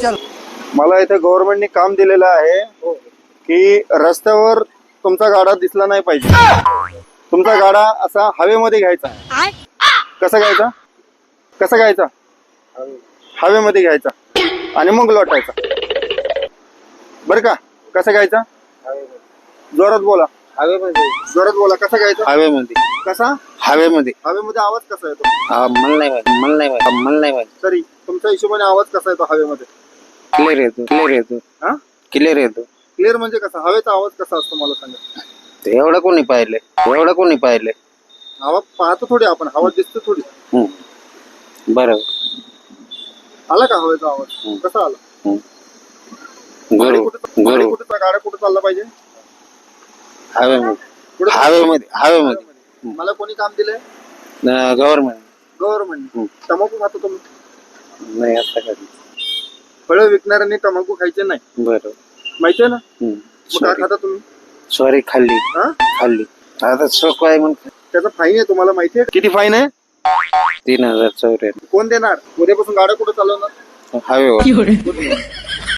चल. मला इथे गव्हर्नमेंटने काम दिलेलं आहे की रस्त्यावर तुमचा गाडा दिसला नाही पाहिजे. तुमचा गाडा असा हवेमध्ये घ्यायचा. कसा घ्यायचा? कसा घ्यायचा? हवेमध्ये घ्यायचा आणि मग लोटायचा. बरं का? कसं घ्यायचा? जोरात बोला. हवेमध्ये. जोरात बोला. कसा घ्यायचा? हवेमध्ये. कसा? हवेमध्ये. हवेमध्ये आवाज कसा येतो? मला नाही माहिती. तरी तुमच्या हिशोबाने आवाज कसा येतो हवेमध्ये? क्लिअर येतो. हा? क्लिअर येतो. क्लिअर म्हणजे कसा? हवेचा आवाज कसा असतो मला सांगा. ते एवढं कोणी पाहिले. हवा पाहतो थोडी आपण, हवा दिसतो थोडी. बरोबर. आला का हवेचा आवाज? कसा आला? गाडी कुठे चालला पाहिजे? हवेमध्ये. मला कोणी काम दिलंय? गव्हर्नमेंट. तंबाखू खातो तुम्ही? नाही आता कधी. फळं विकणाऱ्यांनी तंबाखू खायचे नाही, बरोबर. माहितीये ना? मग काय खाता तुम्ही? सॉरी खाल्ली. आता सोक आहे म्हणून. त्याचा फाईन आहे, तुम्हाला माहितीये? किती फाईन आहे? 3094. कोण देणार? उद्यापासून गाड्या कुठे चालवणार? हवेवर.